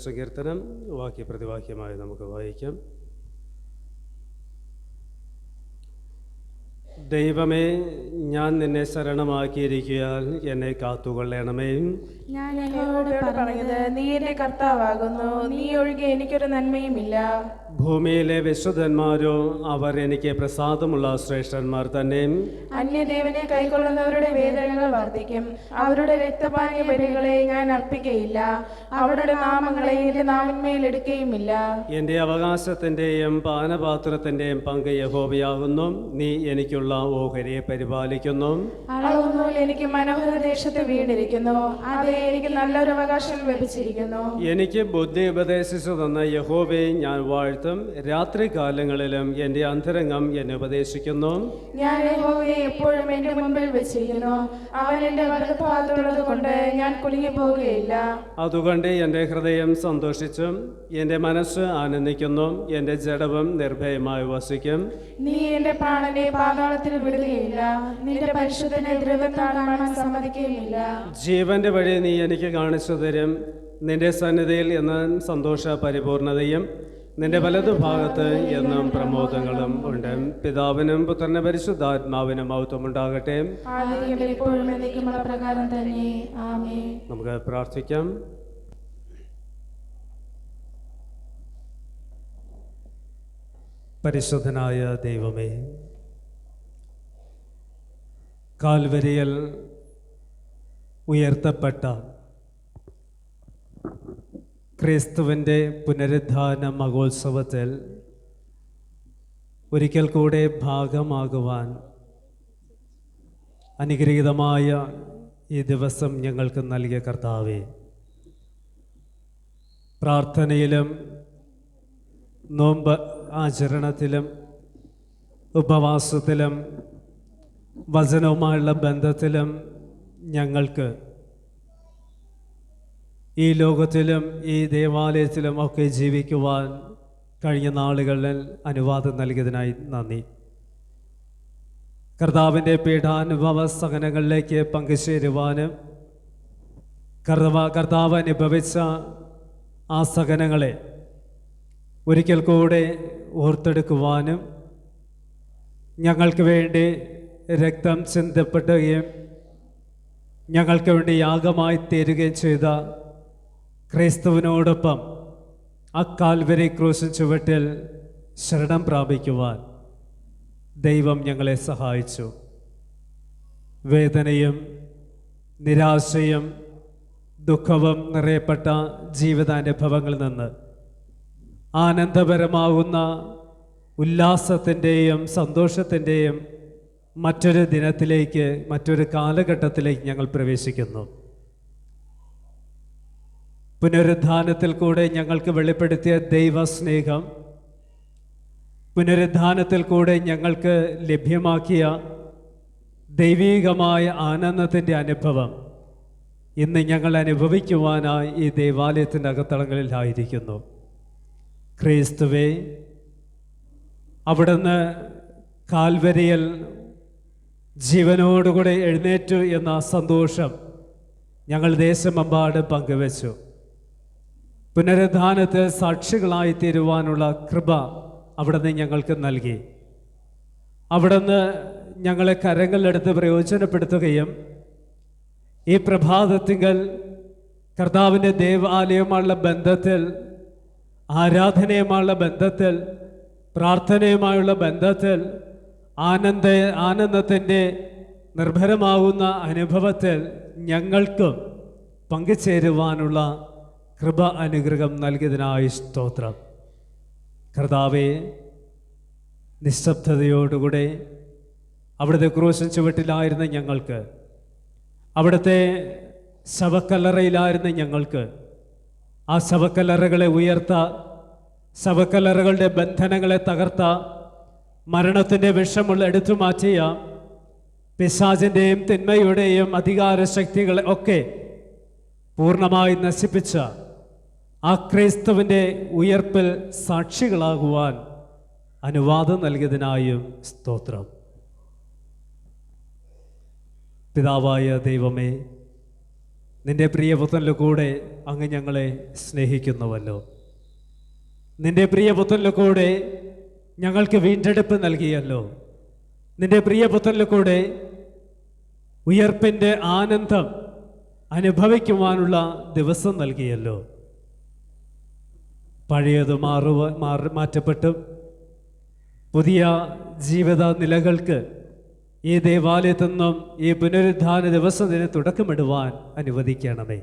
സങ്കീർത്തനം വാക്യപ്രതിവാക്യമായി നമുക്ക് വായിക്കാം. ദൈവമേ, ഞാൻ നിന്നെ ശരണമാക്കിയിരിക്കുകയാൽ എന്നെ കാത്തുകൊള്ളണമേ. ഞാൻ യഹോവയോട് പറഞ്ഞത്, നീ എന്റെ കർത്താവാകുന്നു, നീ ഒഴികെ എനിക്കൊരു നന്മയുമില്ല. ഭൂമിയിലെ വിശുദ്ധന്മാരോ അവർ എനിക്ക് പ്രസാദമുള്ള ശ്രേഷ്ഠന്മാർ തന്നെ. അന്യദേവനെ കൈക്കൊള്ളുന്നവരുടെ വേദനകൾ വർദ്ധിക്കും. അവരുടെ രക്തപാനീയ ബലികളെ ഞാൻ അർപ്പിക്കയില്ല, അവരുടെ നാമങ്ങളെ എന്റെ നാവിന്മേൽ എടുക്കുകയുമില്ല. എന്റെ അവകാശത്തിന്റെയും പാനപാത്രത്തിന്റെയും പങ്ക് യഹോവയാകുന്നു. നീ എനിക്കുള്ള ഓഹരിയെ പരിപാലിക്കുന്നു. അളവുനൂൽ എനിക്ക് മനോഹര ദേശത്ത് വീണിരിക്കുന്നു, അതെ, എനിക്ക് നല്ലൊരു അവകാശം ലഭിച്ചിരിക്കുന്നു. എനിക്ക് ബുദ്ധി ഉപദേശിച്ചു തന്ന യഹോവയെ ഞാൻ വാഴ്ത്തും. രാത്രി കാലങ്ങളിലും എന്റെ അന്തരംഗം എന്നെ ഉപദേശിക്കുന്നു. ഞാൻ യഹോവയെ എപ്പോഴും എന്റെ മുമ്പിൽ വെച്ചിരിക്കുന്നു, അവൻ എന്റെ വലതുഭാഗത്തുള്ളത് കൊണ്ട് ഞാൻ കുലുങ്ങി പോവുകയില്ല. അതുകൊണ്ട് എന്റെ ഹൃദയം സന്തോഷിച്ചും എന്റെ മനസ്സ് ആനന്ദിക്കുന്നു. എന്റെ ജഡവും നിർഭയമായി വസിക്കും. നീ എന്റെ പ്രാണനെ പാതാളത്തിൽ വിടുകയില്ല, നിന്റെ പരിശുദ്ധനെ ദ്രവത്താൽ കാണാൻ സമ്മതിക്കുകയുമില്ല. ജീവന്റെ വഴി നീ എനിക്ക് കാണിച്ചു തരും. നിന്റെ സന്നിധിയിൽ എന്നും സന്തോഷ പരിപൂർണതയും നിന്റെ വലതുഭാഗത്ത് എന്നും പ്രമോദങ്ങളും ഉണ്ട്. പിതാവിനും പുത്രനും പരിശുദ്ധാത്മാവിനും മഹത്വമുണ്ടാകട്ടെ. നമുക്ക് പ്രാർത്ഥിക്കാം. പരിശുദ്ധനായ ദൈവമേ, കാൽവരിയിൽ ഉയർത്തപ്പെട്ട ക്രിസ്തുവിൻ്റെ പുനരുദ്ധാന മഹോത്സവത്തിൽ ഒരിക്കൽ കൂടെ ഭാഗമാകുവാൻ അനുഗ്രഹീതമായ ഈ ദിവസം ഞങ്ങൾക്ക് നൽകിയ കർത്താവേ, പ്രാർത്ഥനയിലും നോമ്പ് ആചരണത്തിലും ഉപവാസത്തിലും വചനവുമായുള്ള ബന്ധത്തിലും ഞങ്ങൾക്ക് ഈ ലോകത്തിലും ഈ ദേവാലയത്തിലും ഒക്കെ ജീവിക്കുവാൻ കഴിഞ്ഞ നാളുകളിൽ അനുവാദം നൽകിയതിനായി നന്ദി. കർത്താവിൻ്റെ പീഠാനുഭവ സഹനങ്ങളിലേക്ക് പങ്കുചേരുവാനും കർത്താവ് അനുഭവിച്ച ആ സഹനങ്ങളെ ഒരിക്കൽ കൂടെ ഓർത്തെടുക്കുവാനും ഞങ്ങൾക്ക് വേണ്ടി രക്തം ചിന്തപ്പെടുകയും ഞങ്ങൾക്ക് വേണ്ടി യാഗമായി തീരുകയും ചെയ്ത ക്രിസ്തുവിനോടൊപ്പം ആ കാൽവരി ക്രൂശിൻ ചുവട്ടിൽ ശരണം പ്രാപിക്കുവാൻ ദൈവം ഞങ്ങളെ സഹായിച്ചു. വേദനയും നിരാശയും ദുഃഖവും നിറയപ്പെട്ട ജീവിതാനുഭവങ്ങളിൽ നിന്ന് ആനന്ദപരമാകുന്ന ഉല്ലാസത്തിൻ്റെയും സന്തോഷത്തിൻ്റെയും മറ്റൊരു ദിനത്തിലേക്ക്, മറ്റൊരു കാലഘട്ടത്തിലേക്ക് ഞങ്ങൾ പ്രവേശിക്കുന്നു. പുനരുദ്ധാനത്തിൽ കൂടെ ഞങ്ങൾക്ക് വെളിപ്പെടുത്തിയ ദൈവസ്നേഹം, പുനരുദ്ധാനത്തിൽ കൂടെ ഞങ്ങൾക്ക് ലഭ്യമാക്കിയ ദൈവീകമായ ആനന്ദത്തിൻ്റെ അനുഭവം ഇന്ന് ഞങ്ങൾ അനുഭവിക്കുവാനായി ഈ ദേവാലയത്തിൻ്റെ അകത്തളങ്ങളിലായിരിക്കുന്നു. ക്രിസ്തുവേ, അവിടുന്ന് കാൽവരിയിൽ ജീവനോടുകൂടെ എഴുന്നേറ്റു എന്ന സന്തോഷം ഞങ്ങൾ ദേശമെമ്പാടും പങ്കുവച്ചു. പുനരുദ്ധാനത്തിൽ സാക്ഷികളായി തീരുവാനുള്ള കൃപ അവിടുന്ന് ഞങ്ങൾക്ക് നൽകി. അവിടുന്ന് ഞങ്ങളെ കരങ്ങളിലെടുത്ത് പ്രയോജനപ്പെടുത്തുകയും ഈ പ്രഭാതത്തിങ്കൽ കർത്താവിൻ്റെ ദേവാലയമുള്ള ബന്ധത്തിൽ, ആരാധനയുമായുള്ള ബന്ധത്തിൽ, പ്രാർത്ഥനയുമായുള്ള ബന്ധത്തിൽ, ആനന്ദത്തിൻ്റെ നിർഭരമാകുന്ന അനുഭവത്തിൽ ഞങ്ങൾക്കും പങ്കുചേരുവാനുള്ള കൃപ അനുഗ്രഹം നൽകിയതിനായി സ്തോത്രം. കർത്താവേ, നിശബ്ദതയോടുകൂടെ അവിടുത്തെ ക്രൂശിൻ ചുവട്ടിലായിരുന്ന ഞങ്ങൾക്ക്, അവിടുത്തെ ശവക്കല്ലറയിലായിരുന്ന ഞങ്ങൾക്ക്, ആ ശവക്കല്ലറകളെ ഉയർത്ത, ശവക്കല്ലറകളുടെ ബന്ധനങ്ങളെ തകർത്ത, മരണത്തിൻ്റെ വിഷമുള്ള എടുത്തു മാറ്റിയ പിശാചിൻ്റെയും തിന്മയുടെയും അധികാര ശക്തികളെ ഒക്കെ പൂർണ്ണമായി നശിപ്പിച്ച ആ ക്രിസ്തുവിൻ്റെ ഉയർപ്പിൽ സാക്ഷികളാകുവാൻ അനുവാദം നൽകിയതിനായും സ്തോത്രം. പിതാവായ ദൈവമേ, നിന്റെ പ്രിയപുത്രനിൽ കൂടെ അങ്ങ് ഞങ്ങളെ സ്നേഹിക്കുന്നുവല്ലോ. നിന്റെ പ്രിയപുത്രനിൽ കൂടെ ഞങ്ങൾക്ക് വീണ്ടെടുപ്പ് നൽകിയല്ലോ. നിന്റെ പ്രിയപുത്രനിൽ കൂടെ ഉയർപ്പിൻ്റെ ആനന്ദം അനുഭവിക്കുവാനുള്ള ദിവസം നൽകിയല്ലോ. പഴയത് മാറ്റപ്പെട്ടും പുതിയ ജീവിത നിലകൾക്ക് ഈ ദേവാലയത്തിൽ നിന്നും ഈ പുനരുദ്ധാന ദിവസത്തിന് തുടക്കമിടുവാൻ അനുവദിക്കണമേ.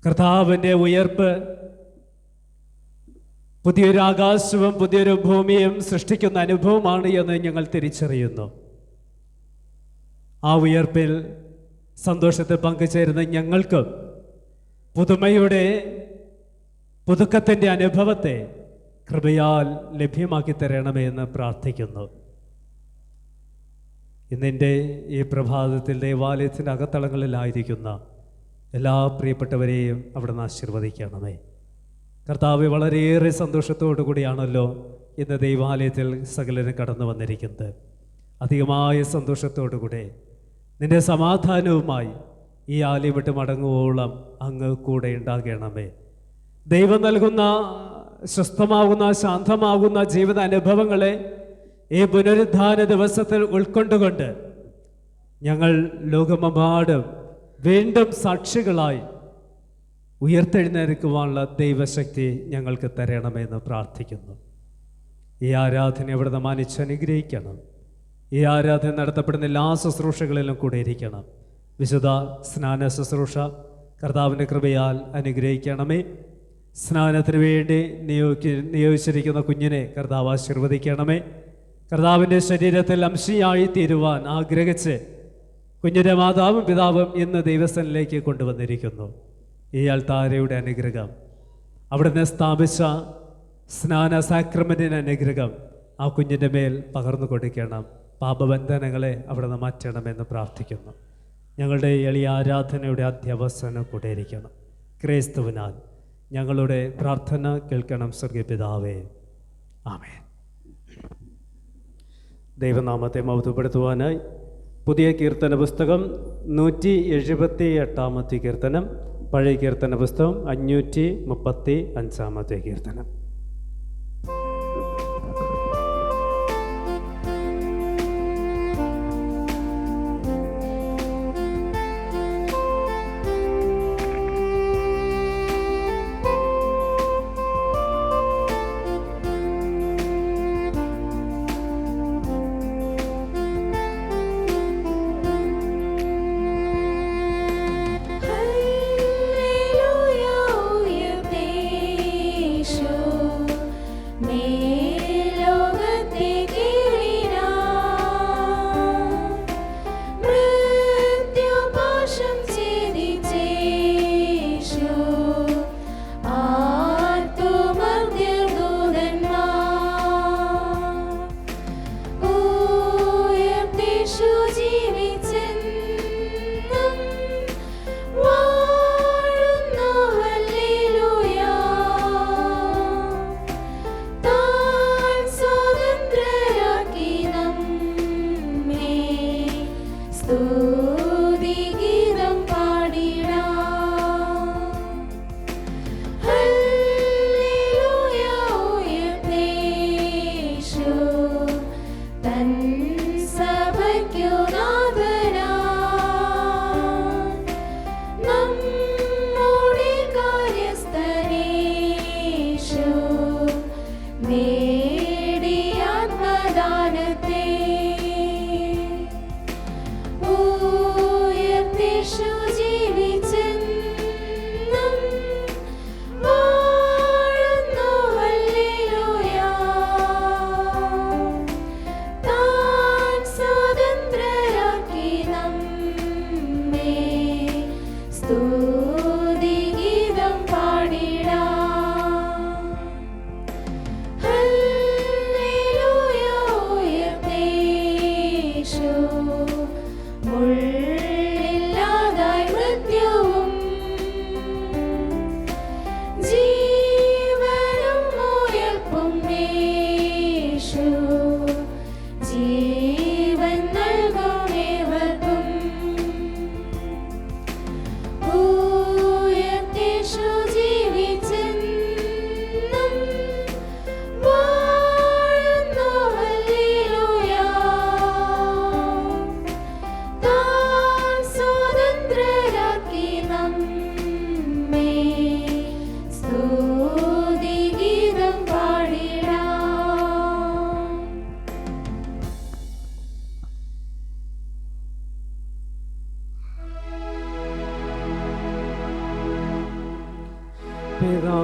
കർത്താവിൻ്റെ ഉയർപ്പ് പുതിയൊരു ആകാശവും പുതിയൊരു ഭൂമിയും സൃഷ്ടിക്കുന്ന അനുഭവമാണ് എന്ന് ഞങ്ങൾ തിരിച്ചറിയുന്നു. ആ ഉയർപ്പിൽ സന്തോഷത്തിൽ പങ്കുചേരുന്ന ഞങ്ങൾക്ക് പുതുമയുടെ പുതുക്കത്തിൻ്റെ അനുഭവത്തെ കൃപയാൽ ലഭ്യമാക്കി തരണമേ എന്ന് പ്രാർത്ഥിക്കുന്നു. ഇന്നിൻ്റെ ഈ പ്രഭാതത്തിൽ ദേവാലയത്തിൻ്റെ അകത്തളങ്ങളിലായിരിക്കുന്ന എല്ലാ പ്രിയപ്പെട്ടവരെയും അവിടുന്ന് ആശീർവദിക്കണമേ. കർത്താവ് വളരെയേറെ സന്തോഷത്തോടു കൂടിയാണല്ലോ ഇന്ന് ദൈവാലയത്തിൽ സകലരും കടന്നു വന്നിരിക്കുന്നത്. അധികമായ സന്തോഷത്തോടു കൂടെ നിന്റെ സമാധാനവുമായി ഈ ആലയം വിട്ട് മടങ്ങുവോളം അങ്ങ് കൂടെ ഉണ്ടാകണമേ. ദൈവം നൽകുന്ന സ്വസ്ഥമാകുന്ന ശാന്തമാകുന്ന ജീവിത അനുഭവങ്ങളെ ഈ പുനരുദ്ധാന ദിവസത്തിൽ ഉൾക്കൊണ്ടുകൊണ്ട് ഞങ്ങൾ ലോകമെമ്പാടും വീണ്ടും സാക്ഷികളായി ഉയർത്തെഴുന്നേൽക്കുവാനുള്ള ദൈവശക്തി ഞങ്ങൾക്ക് തരണമെന്ന് പ്രാർത്ഥിക്കുന്നു. ഈ ആരാധന ഇവിടുന്ന് മാനിച്ചനുഗ്രഹിക്കണം. ഈ ആരാധന നടത്തപ്പെടുന്ന എല്ലാ ശുശ്രൂഷകളിലും കൂടെ ഇരിക്കണം. വിശുദ്ധ സ്നാന ശുശ്രൂഷ കർത്താവിൻ്റെ കൃപയാൽ അനുഗ്രഹിക്കണമേ. സ്നാനത്തിന് വേണ്ടി നിയോഗിച്ചിരിക്കുന്ന കുഞ്ഞിനെ കർത്താവ് ആശീർവദിക്കണമേ. കർത്താവിൻ്റെ ശരീരത്തിൽ അംശിയായി തീരുവാൻ ആഗ്രഹിച്ച് കുഞ്ഞിൻ്റെ മാതാവും പിതാവും ഇന്ന് ദൈവസ്ഥനിലേക്ക് കൊണ്ടുവന്നിരിക്കുന്നു. ഈ അൾത്താരയുടെ അനുഗ്രഹം, അവിടുന്ന് സ്ഥാപിച്ച സ്നാന സാക്രമെൻറ്റിൻ്റെ അനുഗ്രഹം ആ കുഞ്ഞിൻ്റെ മേൽ പകർന്നു കൊടുക്കണം. പാപബന്ധനങ്ങളെ അവിടുന്ന് മാറ്റണമെന്ന് പ്രാർത്ഥിക്കുന്നു. ഞങ്ങളുടെ എളിയ ആരാധനയുടെ അധ്യവസാനം കൂടെയിരിക്കണം. ക്രിസ്തുവിനാൽ ഞങ്ങളുടെ പ്രാർത്ഥന കേൾക്കണം സ്വർഗീയ പിതാവേ. ആമേൻ. ദൈവനാമത്തെ മഹത്വപ്പെടുത്തുവാനായി പുതിയ കീർത്തന പുസ്തകം 178 കീർത്തനം, പഴയ കീർത്തന പുസ്തകം 535 കീർത്തനം. Hallelujah,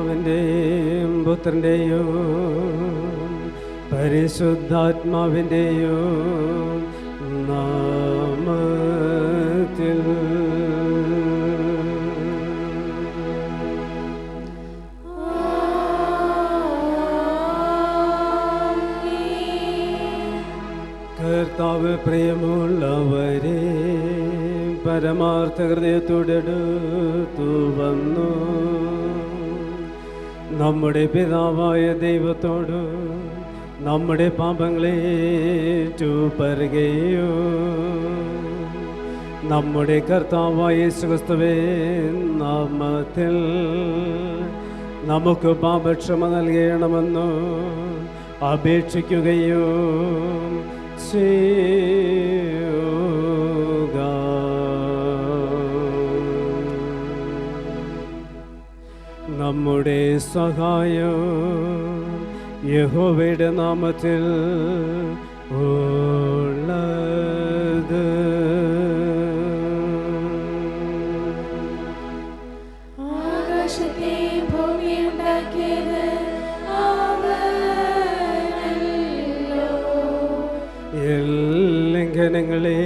പിതാവിൻ്റെയും പുത്രൻ്റെയും പരിശുദ്ധാത്മാവിൻ്റെയും നാമത്തിൽ കർത്താവ് പ്രിയമുള്ളവരെ പരമാർത്ഥ ഹൃദയത്തോടടുത്തു വന്നു നമ്മുടെ പിതാവായ ദൈവത്തോട് നമ്മുടെ പാപങ്ങളെ പറയുകയോ നമ്മുടെ കർത്താവായ യേശുക്രിസ്തുവേ നാമത്തിൽ നമുക്ക് പാപക്ഷമ നൽകണമെന്ന് അപേക്ഷിക്കുകയോ ചെയ്യുക. നമ്മുടെ സഹായം യഹോവയുടെ നാമത്തിൽ ഉള്ളത്. ആകാശത്തെ ഭൂമിയുണ്ടാക്കിയത് അവനല്ലോ. ലംഘനങ്ങളെ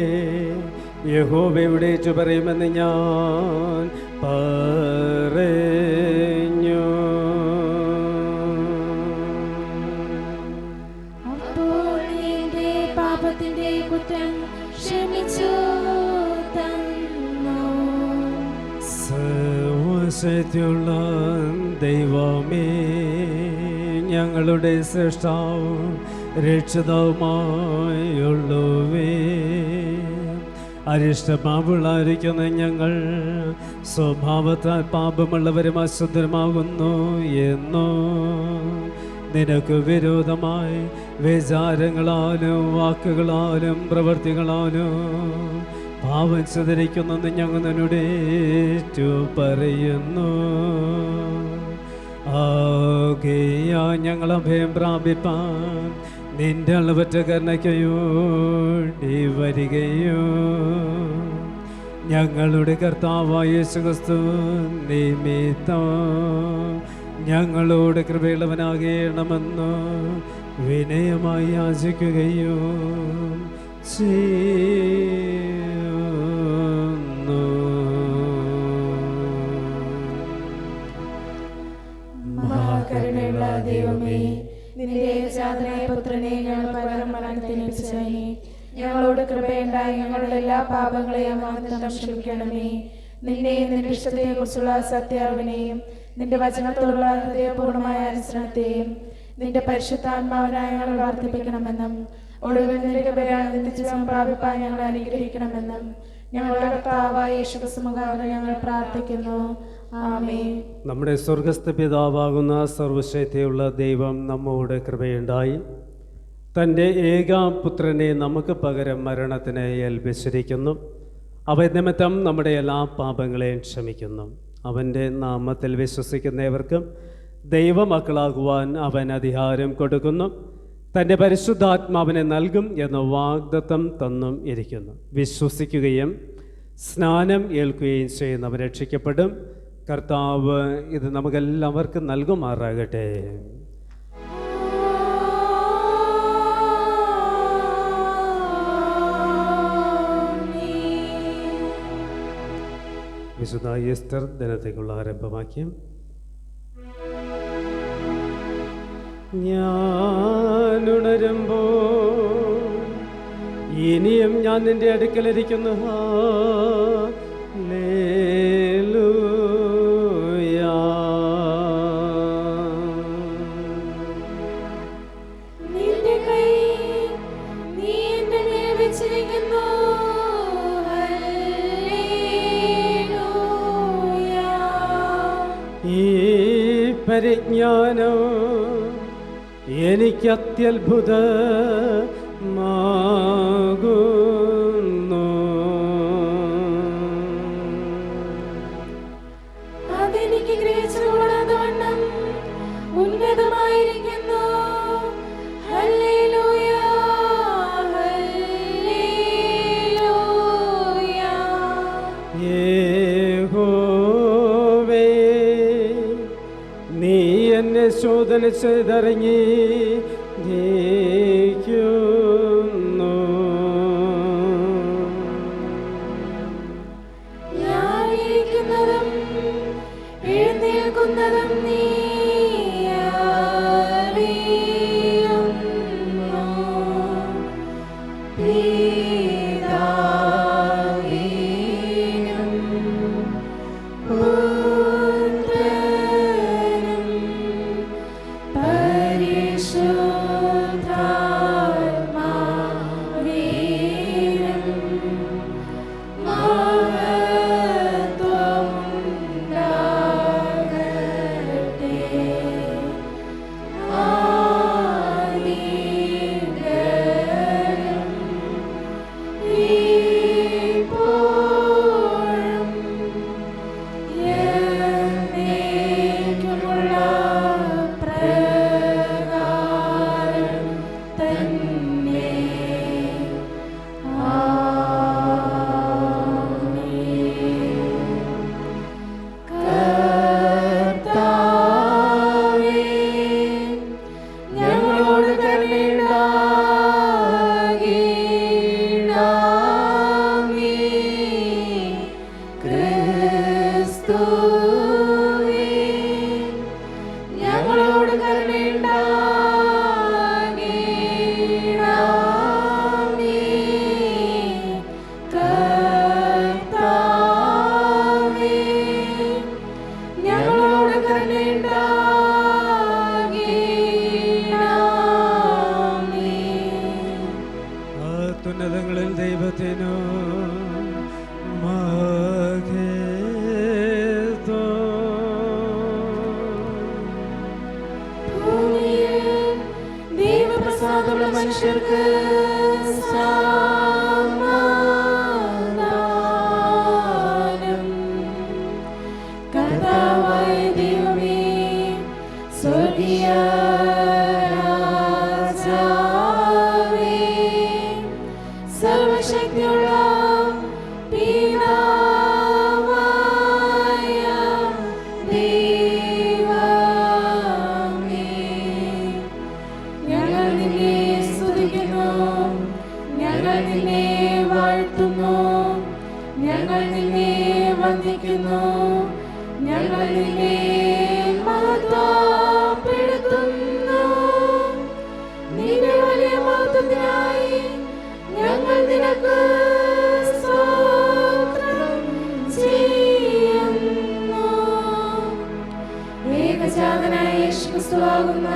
യഹോവയുടെ പറയുമെന്ന് ഞാൻ പറഞ്ഞു. അപ്പോൾ നിന്റെ പാപത്തിന്റെ കുറ്റം ക്ഷമിച്ചു തന്നു. സർവശക്തിയുള്ള ദൈവമേ, ഞങ്ങളുടെ സൃഷ്ടാവും രക്ഷിതാവുമായുള്ളവേ, അരിഷ്ടപാപുകളായിരിക്കുന്ന ഞങ്ങൾ സ്വഭാവത്താൽ പാപമുള്ളവരും അശുദ്ധരുമാകുന്നു എന്നോ നിനക്ക് വിരോധമായി വിചാരങ്ങളാലും വാക്കുകളാലും പ്രവൃത്തികളാലും പാപം ചിതറിക്കുന്നെന്ന് ഞങ്ങൾ നിന്നോട് പറയുന്നു. ആകയാ ഞങ്ങൾ അഭയം പ്രാപിപ്പാൻ നിന്റെ അളവറ്റ കരുണയ്ക്കയോടി വരികയോ ഞങ്ങളുടെ കർത്താവായ യേശുക്രിസ്തു നിമിത്തം ഞങ്ങളോട് കൃപയുള്ളവനാകണമെന്ന് വിനയമായി യാചിക്കുകയോ ചെയ്യുന്നു. മഹാകരുണയുള്ള ദൈവമേ, നിന്റെ ഏകജാതനായ പുത്രനെ ഞങ്ങൾ പകരം മരണത്തിന് ഏൽപ്പിച്ചവനെ, ഞങ്ങളോട് കൃപയുണ്ടായി ഞങ്ങളുടെ എല്ലാ പാപങ്ങളെയും അനന്തം ക്ഷമിക്കണമേ. നിന്നെയും നിന്റെ ഇഷ്ടത്തെയും കുറിച്ചുള്ള സത്യാർവിനെയും നിന്റെ വചനത്തോടുള്ള ഹൃദയപൂർണമായ അനുസരണത്തെയും നിന്റെ പരിശുദ്ധാത്മാവിനായി ഞങ്ങൾ വർദ്ധിപ്പിക്കണമെന്നും ഒടുവിൽ നിന്റെ കൃപയാൽ നിത്യജീവൻ പ്രാപിപ്പാൻ ഞങ്ങൾ അനുഗ്രഹിക്കണമെന്നും ഞങ്ങളുടെ കർത്താവായ യേശുക്രിസ്തു മുഖാന്തരം ഞങ്ങൾ പ്രാർത്ഥിക്കുന്നു. ആമേൻ. നമ്മുടെ സ്വർഗസ്ഥ പിതാവാകുന്ന സർവശക്തിയുള്ള ദൈവം നമ്മോട് കൃപയുണ്ടായി തൻ്റെ ഏകപുത്രനെ നമുക്ക് പകരം മരണത്തിന് ഏൽപ്പിച്ചിരിക്കുന്നു. അവ നിമിത്തം നമ്മുടെ എല്ലാ പാപങ്ങളെയും ക്ഷമിക്കുന്നു. അവൻ്റെ നാമത്തിൽ വിശ്വസിക്കുന്നവർക്കും ദൈവമക്കളാകുവാൻ അവൻ അധികാരം കൊടുക്കുന്നു. തൻ്റെ പരിശുദ്ധാത്മാവിനെ നൽകും എന്ന വാഗ്ദത്തം തന്നും ഇരിക്കുന്നു. വിശ്വസിക്കുകയും സ്നാനം ഏൽക്കുകയും ചെയ്യുന്നവൻ രക്ഷിക്കപ്പെടും. കർത്താവ് ഇത് നമുക്കെല്ലാവർക്കും നൽകുമാറാകട്ടെ. വിശുദ്ധ ഈസ്റ്റർ ദിനത്തേക്കുള്ള ആരംഭവാക്യം. ഞാനുണരുമ്പോൾ ഇനിയും ഞാൻ നിന്റെ അടുക്കലിരിക്കുന്നു. ഹല്ലേലൂയാ. നിന്റെ കൈ നീ എൻ്റെ മേൽ വെച്ചിരിക്കുന്നു. ഹല്ലേലൂയാ. ഈ പരിജ്ഞാനം എനിക്ക് അത്യത്ഭുതമാകുന്നു. അതെനിക്ക് ഗ്രഹിച്ചുകൂടാതവണ്ണം ഉന്നതമായിരിക്കുന്നു. ഹല്ലേലൂയാ, ഹല്ലേലൂയാ. യഹോവേ, നീ എന്നെ ശോധന ചെയ്തിറങ്ങി നീക്കുന്നു. ഞാനിരിക്കുന്നതും എഴുന്നേൽക്കുന്നതും നീ അറിയുന്നു. പിതാവിനും പുത്രനും പരിശുദ്ധാത്മാവിനും അത്യുന്നതങ്ങളിൽ ദൈവത്തിനു ദൈവപ്രസാദമുള്ള മനുഷ്യർക്ക് സമാധാനം. കർത്താവായ ദൈവമേ, സ്വർഗീയ രാജാവേ, സർവശക്തിയുള്ള പിതാവായ ദൈവമേ, ഞങ്ങൾ നിന്നെ സ്തുതിക്കുന്നു, ഞങ്ങൾ നിന്നെ വാഴ്ത്തുന്നു, ഞങ്ങൾ നിന്നെ വന്ദിക്കുന്നു, ഞങ്ങൾ നിന്നെ മഹത്വപ്പെടുത്തുന്നു. നിന്റെ വലിയ മഹത്വത്തിനായി ഞങ്ങൾ നിനക്ക് സ്തോത്രം ചെയ്യുന്നു. ഏകജാതനായ യേശുക്രിസ്തുവാകുന്ന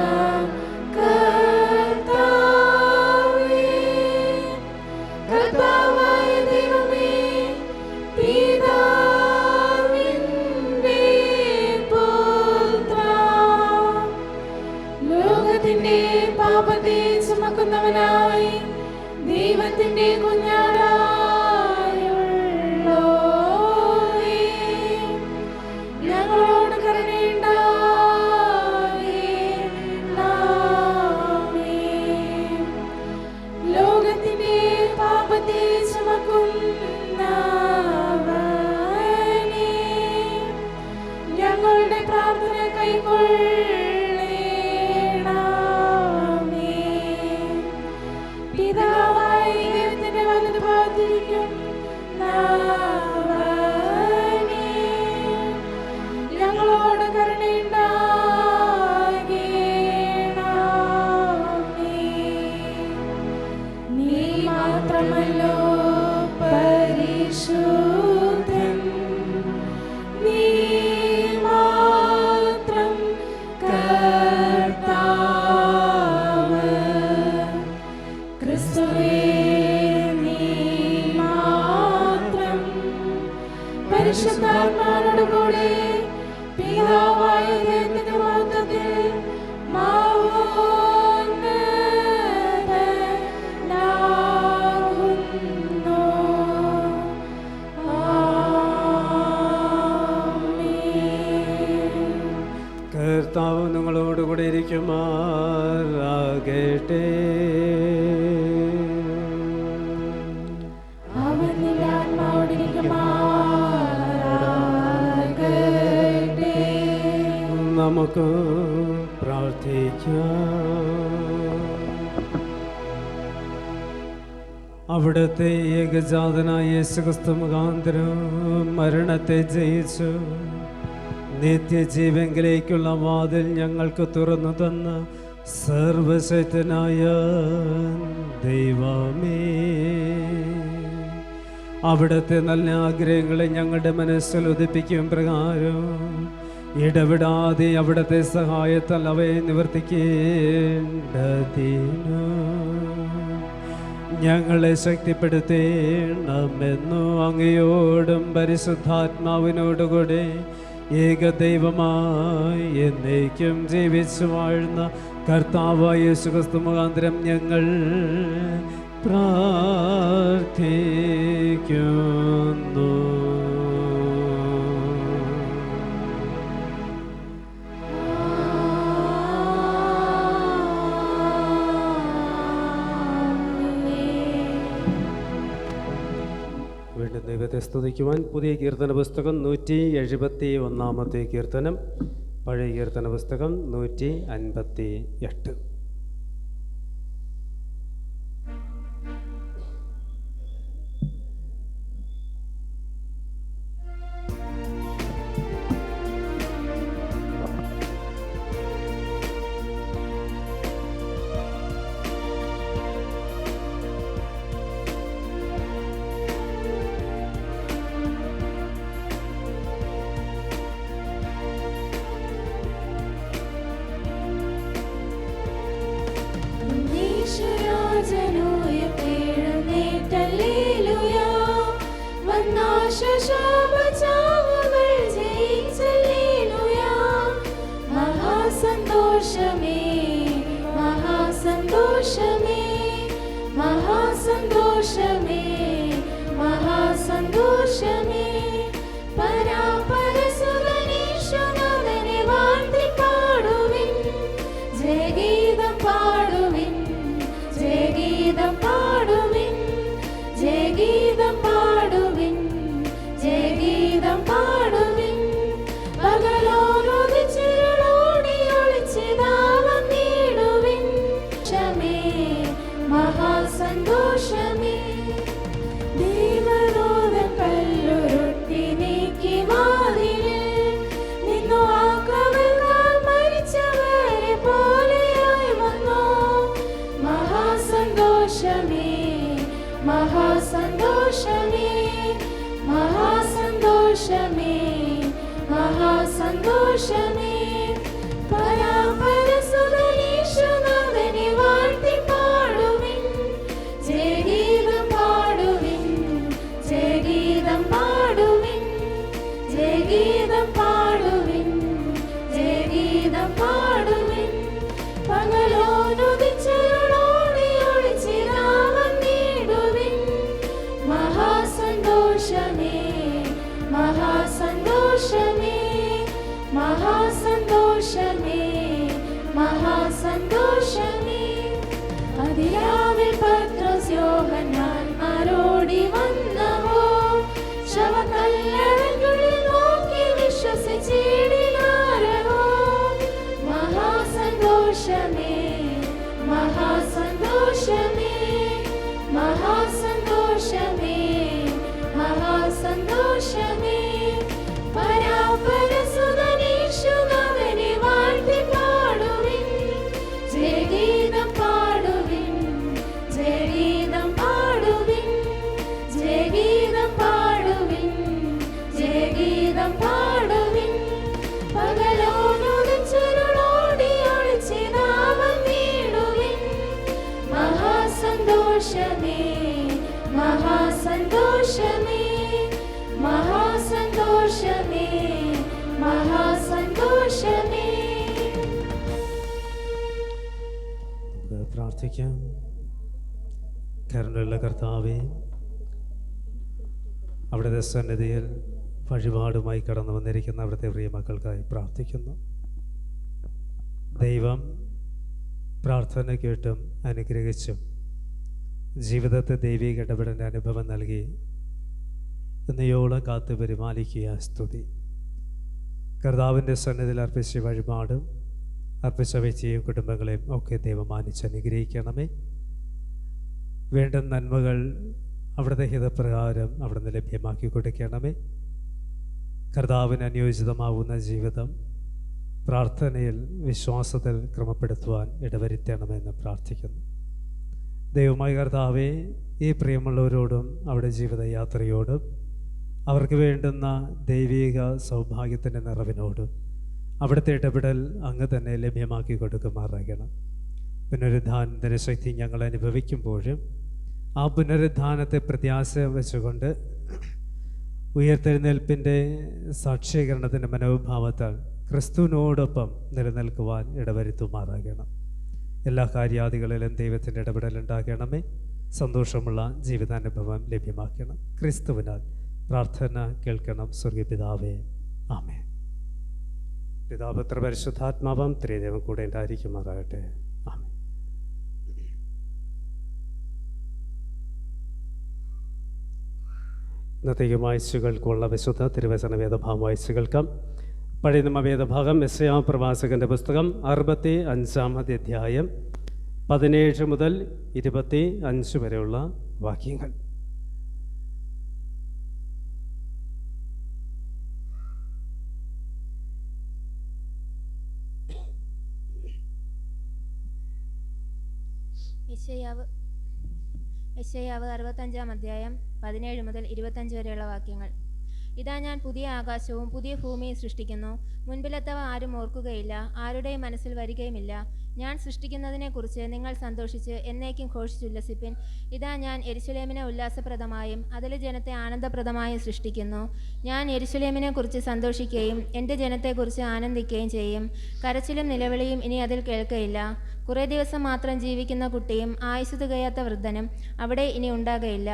കർത്താവായ ദൈവമേ, പിതാവിന്റെ പുത്രാ, ലോകത്തിന്റെ പാപത്തെ ചുമക്കുന്നവനായി ദൈവത്തിന്റെ കുഞ്ഞാടായുള്ളോരേ, ഞങ്ങളോട് കരുണയുണ്ടാകണമേ. ലോകത്തിന്റെ പാപത്തെ ചുമക്കുന്നവനേ, ഞങ്ങളുടെ പ്രാർത്ഥന കൈക്കൊള്ളണമേ. പിതാവായ ദൈവത്തിന്റെ വലതുഭാഗത്തിരിക്കുന്നവനേ, ഞങ്ങളോട് കരുണയുണ്ടാകണമേ. നീ മാത്രമല്ലോ പരിശുദ്ധൻ, നീ മാത്രം കർത്താവ്. ക്രിസ്തുവേ, നീ മാത്രം പരിശുദ്ധാത്മാവോട് കൂടെ പിതാവായ ദൈവത്തിന്റെ മഹത്വത്തിൽ മഹോന്നതനാകുന്നു. ആമേൻ. കർത്താവ് നിങ്ങളോടുകൂടി ഇരിക്കുമാറാകട്ടെ. അവൻ നിന്റെ ആത്മാവോടിരിക്കുമാറാകട്ടെ. നമുക്ക് പ്രാർത്ഥിക്കാം. അവിടുത്തെ ഏകജാതനായ യേശുക്രിസ്തു മുഖാന്തരം മരണത്തെ ജയിച്ചു നിത്യജീവങ്കിലേക്കുള്ള വാതിൽ ഞങ്ങൾക്ക് തുറന്നു തന്ന സർവശക്തനായ ദൈവമേ, അവിടുത്തെ നല്ല ആഗ്രഹങ്ങളെ ഞങ്ങളുടെ മനസ്സിൽ ഉദിപ്പിക്കും പ്രകാരം ഇടവിടാതെ അവിടുത്തെ സഹായത്താൽ അവയെ നിവർത്തിക്കേണ്ടതിനു ഞങ്ങളെ ശക്തിപ്പെടുത്തേണമെന്നു അങ്ങയോടും പരിശുദ്ധാത്മാവിനോടുകൂടെ ഏകദൈവമായി എന്നേക്കും ജീവിച്ചു വാഴുന്ന കർത്താവായ യേശുക്രിസ്തു മുഖാന്തരം ഞങ്ങൾ പ്രാർത്ഥിക്കുന്നു. വീണ്ടും ദൈവത്തെ സ്തുതിക്കുവാൻ പുതിയ കീർത്തന പുസ്തകം 171 കീർത്തനം, പഴയ കീർത്തന പുസ്തകം 158. പ്രാർത്ഥിക്കാം. കരുണയുള്ള കർത്താവേ, അവിടുത്തെ സന്നിധിയിൽ വഴിപാടുമായി കടന്നു വന്നിരിക്കുന്ന അവിടുത്തെ പ്രിയ മക്കൾക്കായി പ്രാർത്ഥിക്കുന്നു. ദൈവം പ്രാർത്ഥന കേട്ടും അനുഗ്രഹിച്ചും ജീവിതത്തെ ദൈവിക ഇടപെടലിൻ്റെ അനുഭവം നൽകി ഇന്നയോളം കാത്തു പരിപാലിക്കുക. സ്തുതി. കർത്താവിൻ്റെ സന്നിധിയിൽ അർപ്പിച്ച വഴിപാടും അർപ്പിച്ച വ്യക്തിയെയും കുടുംബങ്ങളെയും ഒക്കെ ദൈവം മാനിച്ച് അനുഗ്രഹിക്കണമേ. വേണ്ട നന്മകൾ അവിടുത്തെ ഹിതപ്രകാരം അവിടുന്ന് ലഭ്യമാക്കി കൊടുക്കണമേ. കർത്താവിന് അനുയോജിതമാവുന്ന ജീവിതം പ്രാർത്ഥനയിൽ വിശ്വാസത്തിൽ ക്രമപ്പെടുത്തുവാൻ ഇടവരുത്തണമെന്ന് പ്രാർത്ഥിക്കുന്നു. ദൈവമായ കർത്താവെ, ഈ പ്രിയമുള്ളവരോടും അവിടെ ജീവിതയാത്രയോടും അവർക്ക് വേണ്ടുന്ന ദൈവിക സൗഭാഗ്യത്തിൻ്റെ നിറവിനോടും അവിടുത്തെ ഇടപെടൽ അങ്ങ് തന്നെ ലഭ്യമാക്കി കൊടുക്കുമാറാകണം. പുനരുദ്ധാനത്തിൻ്റെ ശക്തി ഞങ്ങൾ അനുഭവിക്കുമ്പോഴും ആ പുനരുദ്ധാനത്തെ പ്രത്യാശ വെച്ചുകൊണ്ട് ഉയർത്തെഴുന്നേൽപ്പിൻ്റെ സാക്ഷീകരണത്തിൻ്റെ മനോഭാവത്താൽ ക്രിസ്തുവിനോടൊപ്പം നിലനിൽക്കുവാൻ ഇടവരുത്തുമാറാകണം. എല്ലാ കാര്യാദികളിലും ദൈവത്തിൻ്റെ ഇടപെടലുണ്ടാകണമേ. സന്തോഷമുള്ള ജീവിതാനുഭവം ലഭ്യമാക്കണം. ക്രിസ്തുവിനാൽ പ്രാർത്ഥന കേൾക്കണം സ്വർഗീയ പിതാവേ. ആമേൻ. പിതാപുത്ര പരിശുദ്ധാത്മാവം ത്രിദൈവം കൂടെ ഉണ്ടായിരിക്കുമാറാകട്ടെ. ആമേൻ. ഇന്നത്തേക്ക് വായിച്ചുകൾക്കുള്ള വിശുദ്ധ തിരുവചന വേദഭാഗം വായിച്ചു കേൾക്കാം. പഴയ നിയമ വേദഭാഗം യെശയ്യാ പ്രവാചകന്റെ പുസ്തകം 65 അധ്യായം 17 മുതൽ 25 വരെയുള്ള വാക്യങ്ങൾ. യെശയ്യാവ് 65 അധ്യായം 17 മുതൽ 25 വരെയുള്ള വാക്യങ്ങൾ. ഇതാ, ഞാൻ പുതിയ ആകാശവും പുതിയ ഭൂമിയും സൃഷ്ടിക്കുന്നു. മുൻപിലെത്തവ ആരും ഓർക്കുകയില്ല, ആരുടെയും മനസ്സിൽ വരികയുമില്ല. ഞാൻ സൃഷ്ടിക്കുന്നതിനെക്കുറിച്ച് നിങ്ങൾ സന്തോഷിച്ച് എന്നേക്കും ഘോഷിച്ചുല്ലസിപ്പിൻ. ഇതാ, ഞാൻ യെരുശലേമിനെ ഉല്ലാസപ്രദമായും അതിലെ ജനത്തെ ആനന്ദപ്രദമായും സൃഷ്ടിക്കുന്നു. ഞാൻ യെരുശലേമിനെക്കുറിച്ച് സന്തോഷിക്കുകയും എൻ്റെ ജനത്തെക്കുറിച്ച് ആനന്ദിക്കുകയും ചെയ്യും. കരച്ചിലും നിലവിളിയും ഇനി അതിൽ കേൾക്കയില്ല. കുറേ ദിവസം മാത്രം ജീവിക്കുന്ന കുട്ടിയും ആയുസ്സ് തികയാത്ത വൃദ്ധനും അവിടെ ഇനി ഉണ്ടാകയില്ല.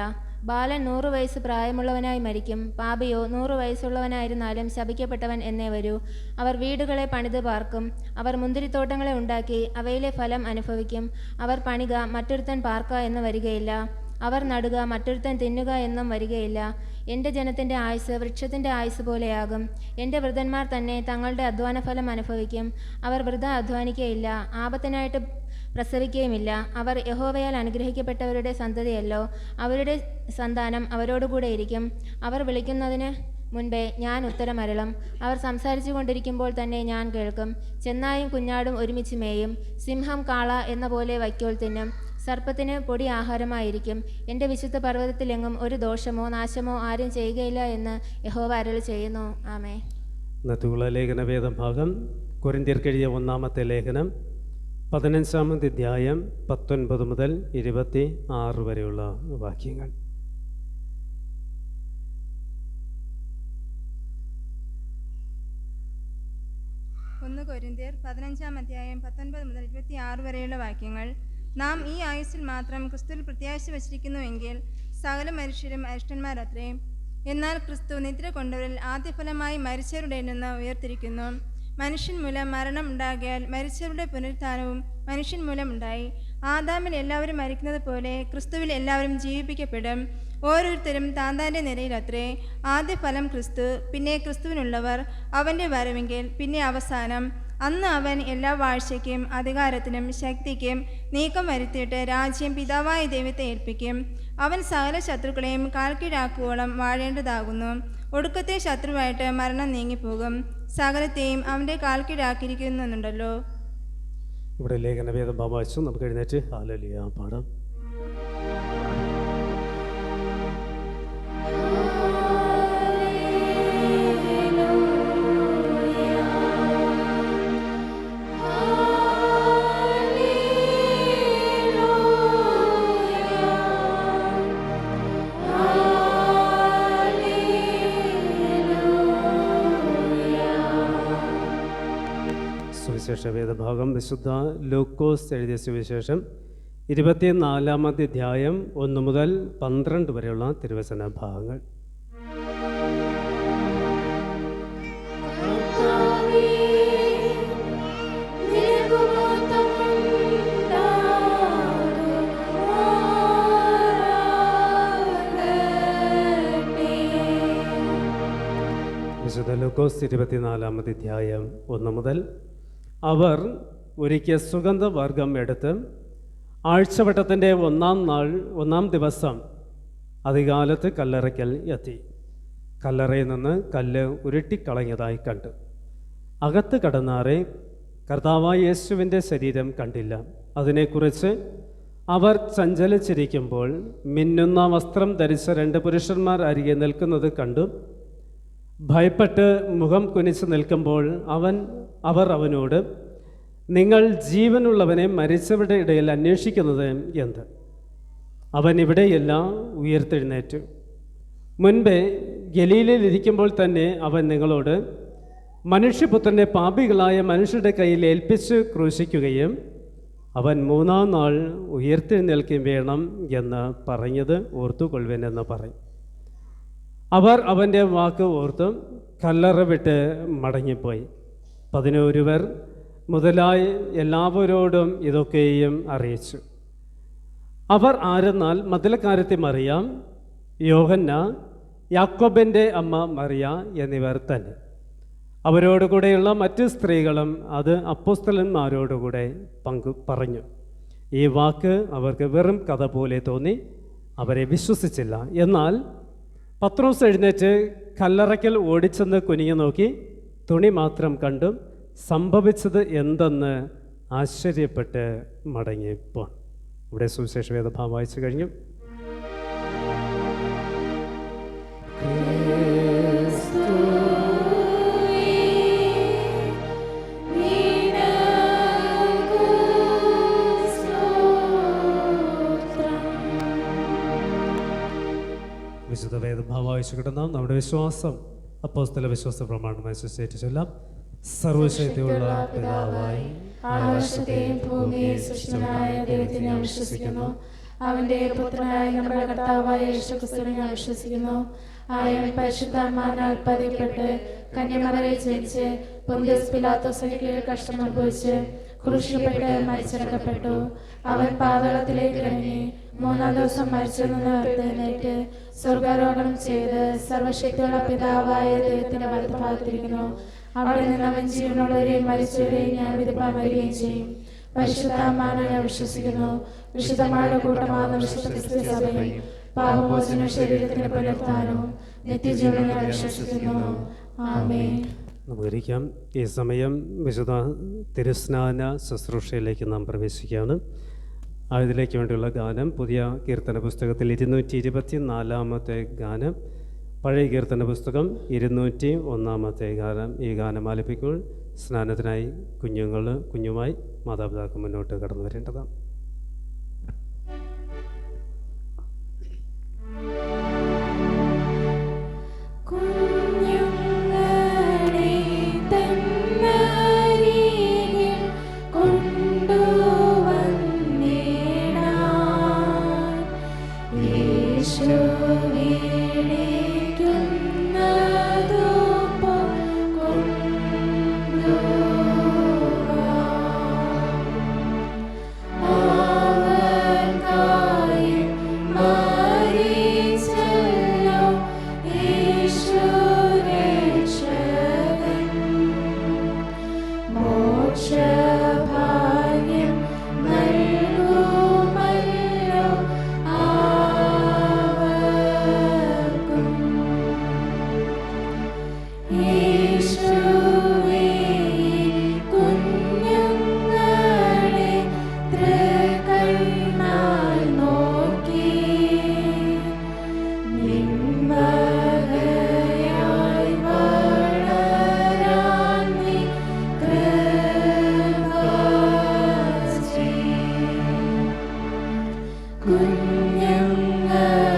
ബാലൻ 100 വയസ്സ് പ്രായമുള്ളവനായി മരിക്കും. പാപിയോ 100 വയസ്സുള്ളവനായിരുന്നാലും ശപിക്കപ്പെട്ടവൻ എന്നേ വരൂ. അവർ വീടുകളെ പണിത് പാർക്കും. അവർ മുന്തിരിത്തോട്ടങ്ങളെ ഉണ്ടാക്കി അവയിലെ ഫലം അനുഭവിക്കും. അവർ പണിക, മറ്റൊരുത്തൻ പാർക്ക എന്ന് വരികയില്ല. അവർ നടുക, മറ്റൊരുത്തൻ തിന്നുക എന്നും വരികയില്ല. എൻ്റെ ജനത്തിൻ്റെ ആയുസ് വൃക്ഷത്തിൻ്റെ ആയുസ് പോലെയാകും. എൻ്റെ വൃദ്ധന്മാർ തന്നെ തങ്ങളുടെ അധ്വാനഫലം അനുഭവിക്കും. അവർ വൃഥ അധ്വാനിക്കുകയില്ല, ആപത്തിനായിട്ട് പ്രസവിക്കുകയുമില്ല. അവർ യഹോവയാൽ അനുഗ്രഹിക്കപ്പെട്ടവരുടെ സന്തതിയല്ലോ. അവരുടെ സന്താനം അവരോടുകൂടെ ഇരിക്കും. അവർ വിളിക്കുന്നതിന് മുൻപേ ഞാൻ ഉത്തരമരുളും. അവർ സംസാരിച്ചു കൊണ്ടിരിക്കുമ്പോൾ തന്നെ ഞാൻ കേൾക്കും. ചെന്നായും കുഞ്ഞാടും ഒരുമിച്ച് മേയും. സിംഹം കാള എന്ന പോലെ വൈക്കോൽ തിന്നും. സർപ്പത്തിന് പൊടി ആഹാരമായിരിക്കും. എൻ്റെ വിശുദ്ധ പർവ്വതത്തിലെങ്ങും ഒരു ദോഷമോ നാശമോ ആരും ചെയ്യുകയില്ല എന്ന് യഹോവ അരുളി ചെയ്യുന്നു. ആമേൻ. ഇന്നത്തുള്ള ലേഖന വേദഭാഗം കൊരിന്ത്യർക്കെഴുതിയ 1-ാമത്തെ ലേഖനം 15-ാമത്തെ അധ്യായം 19 മുതൽ 26 വരെയുള്ള വാക്യങ്ങൾ. കൊരിന്ത്യർ 15-ാം അധ്യായം 19 മുതൽ 26 വരെയുള്ള വാക്യങ്ങൾ. നാം ഈ ആയുസ്സിൽ മാത്രം ക്രിസ്തുവിൽ പ്രത്യാശ വച്ചിരിക്കുന്നുവെങ്കിൽ സകല മനുഷ്യരും അരിഷ്ടന്മാരത്രേ. എന്നാൽ ക്രിസ്തു നിദ്ര കൊണ്ടവരിൽ ആദ്യഫലമായി മരിച്ചവരുടെ നിന്ന് ഉയർത്തിരിക്കുന്നു. മനുഷ്യൻ മൂലം മരണം ഉണ്ടാകിയാൽ മരിച്ചവരുടെ പുനരുത്ഥാനവും മനുഷ്യൻ മൂലം ഉണ്ടായി. ആദാമിൽ എല്ലാവരും മരിക്കുന്നത് പോലെ ക്രിസ്തുവിൽ എല്ലാവരും ജീവിപ്പിക്കപ്പെടും. ഓരോരുത്തരും താന്താൻ്റെ നിരയിലത്രേ. ആദ്യ ഫലം ക്രിസ്തു, പിന്നെ ക്രിസ്തുവിനുള്ളവർ, അവൻ്റെ വരവെങ്കിൽ പിന്നെ അവസാനം. അന്ന് അവൻ എല്ലാ വാഴ്ചയ്ക്കും അധികാരത്തിനും ശക്തിക്കും നീക്കം വരുത്തിയിട്ട് രാജ്യം പിതാവായ ദൈവത്തെ ഏൽപ്പിക്കും. അവൻ സകല ശത്രുക്കളെയും കാൽക്കീഴാക്കുവോളം വാഴേണ്ടതാകുന്നു. ഒടുക്കത്തെ ശത്രുവായിട്ട് മരണം നീങ്ങിപ്പോകും. സകലത്തെയും അവൻ്റെ കാൽക്കീഴാക്കിയിരിക്കുന്നുണ്ടല്ലോ. ഇവിടെ ലേഖനവേദം വായിച്ചു. നമുക്ക് എഴുന്നേറ്റ് ഹല്ലേലൂയ പാടാം. സുവിശേഷ വേദഭാഗം വിശുദ്ധ ലൂക്കോസ് എഴുതിയ സുവിശേഷം 24-ാമത്തെ അധ്യായം 1 മുതൽ 12 വരെയുള്ള തിരുവചന ഭാഗങ്ങൾ. വിശുദ്ധ ലൂക്കോസ് ലൂക്കോസ് 24-ാമത് അധ്യായം 1 മുതൽ. അവർ ഒരിക്കൽ സുഗന്ധവർഗം എടുത്ത് ആഴ്ചവട്ടത്തിൻ്റെ 1-ാം ദിവസം അതികാലത്ത് കല്ലറയ്ക്കൽ എത്തി. കല്ലറയിൽ നിന്ന് കല്ല് ഉരുട്ടിക്കളഞ്ഞതായി കണ്ടു. അകത്ത് കടന്നാറെ കർത്താവായ യേശുവിൻ്റെ ശരീരം കണ്ടില്ല. അതിനെക്കുറിച്ച് അവർ ചഞ്ചലിച്ചിരിക്കുമ്പോൾ മിന്നുന്ന വസ്ത്രം ധരിച്ച 2 പുരുഷന്മാർ അരികെ നിൽക്കുന്നത് കണ്ടു. ഭയപ്പെട്ട് മുഖം കുനിച്ച് നിൽക്കുമ്പോൾ അവർ അവനോട്, നിങ്ങൾ ജീവനുള്ളവനെ മരിച്ചവരുടെ ഇടയിൽ അന്വേഷിക്കുന്നത് എന്ത്? അവൻ ഇവിടെയല്ല, ഉയർത്തെഴുന്നേറ്റു. മുൻപേ ഗലീലയിൽ ഇരിക്കുമ്പോൾ തന്നെ അവൻ നിങ്ങളോട്, മനുഷ്യപുത്രനെ പാപികളായ മനുഷ്യരുടെ കയ്യിൽ ഏൽപ്പിച്ച് ക്രൂശിക്കുകയും അവൻ 3-ാം നാൾ ഉയർത്തെഴുന്നേൽക്കുകയും വേണം എന്ന് പറഞ്ഞത് ഓർത്തുകൊള്ളുവനെന്ന് പറയും. അവർ അവൻ്റെ വാക്ക് ഓർത്ത് കല്ലറ വിട്ട് മടങ്ങിപ്പോയി. 11 പേർ മുതലായി എല്ലാവരോടും ഇതൊക്കെയും അറിയിച്ചു. അവർ ആരെന്നാൽ മഗ്ദലക്കാരത്തി മറിയാം, യോഹന്ന, യാക്കോബിൻ്റെ അമ്മ മറിയ എന്നിവർ തന്നെ. അവരോടുകൂടെയുള്ള മറ്റ് സ്ത്രീകളും അത് അപ്പോസ്തലന്മാരോടുകൂടെ പറഞ്ഞു. ഈ വാക്ക് അവർക്ക് വെറും കഥ പോലെ തോന്നി. അവരെ വിശ്വസിച്ചില്ല. എന്നാൽ പത്രോസ് എഴുന്നേറ്റ് കല്ലറയ്ക്കൽ ഓടിച്ചെന്ന് കുനിഞ്ഞു നോക്കി തുണി മാത്രം കണ്ടു സംഭവിച്ചത് എന്തെന്ന് ആശ്ചര്യപ്പെട്ട് മടങ്ങിപ്പോ. ഇവിടെ സുവിശേഷ വേദഭാഗം വായിച്ചു കഴിഞ്ഞു. വിശുദ്ധ വേദഭാഗം വായിച്ചു കിടന്ന നമ്മുടെ വിശ്വാസം അപ്പോസ്തല വിശ്വാസ പ്രമാണമായി സുശേഷിച്ച് ചൊല്ലാം. സർവശക്തിയുള്ള പിതാവായി ആകാശത്തെയും ഭൂമിയെയും സൃഷ്ടിച്ചവനായ ദൈവത്തെ ഞാൻ വിശ്വസിക്കുന്നു. അവന്റെ പുത്രനായ നമ്മുടെ കർത്താവായ യേശുക്രിസ്തുവിനെ ഞാൻ വിശ്വസിക്കുന്നു. അയാൾ പരിശുദ്ധാത്മാവിനാൽ ഉത്പാദിപ്പിക്കപ്പെട്ട് കന്യമറിയിൽ ജനിച്ച് പൊന്തിയോസ് പിലാത്തോസിന്റെ കീഴിൽ കഷ്ടം അനുഭവിച്ച് ക്രൂശിക്കപ്പെട്ട് മരിച്ചടക്കപ്പെട്ടു. അവൻ പാതാളത്തിലേക്ക് ഇറങ്ങി 3-ാം ദിവസം മരിച്ചതിൽ നിന്ന് ഉയർത്തെഴുന്നേറ്റ് സ്വർഗാരോഹണം ചെയ്ത് സർവശക്തിയുള്ള പിതാവായ ദൈവത്തിന്റെ വലത്തുഭാഗത്തിരിക്കുന്നു. അവിടെ നിന്ന് അവൻ ജീവനുള്ളവരെയും മരിച്ചവരെയും ഞാൻ വിധിപ്പാൻ വരികയും ചെയ്യും. പരിശുദ്ധാത്മാവിനെ ഞാൻ വിശ്വസിക്കുന്നു. വിശുദ്ധന്മാരുടെ കൂട്ടമാകുന്ന വിശുദ്ധ ക്രിസ്ത്യ സഭയും പാപമോചന ശരീരത്തിന്റെ പുനരുത്ഥാനവും നിത്യജീവനെ ഞാൻ വിശ്വസിക്കുന്നു. ആമേൻ. നമുക്കിരിക്കാം. ഈ സമയം വിശുദ്ധ തിരുസ്നാന ശുശ്രൂഷയിലേക്ക് നാം പ്രവേശിക്കുകയാണ്. അതിലേക്ക് വേണ്ടിയുള്ള ഗാനം പുതിയ കീർത്തന പുസ്തകത്തിൽ 224-ാമത്തെ ഗാനം, പഴയ കീർത്തന പുസ്തകം 201-ാമത്തെ ഗാനം. ഈ ഗാനം ആലപിക്കുമ്പോൾ സ്നാനത്തിനായി കുഞ്ഞുമായി മാതാപിതാക്കൾ മുന്നോട്ട് കടന്നു വരേണ്ടതാണ്. കുഞ്ഞുങ്ങളെ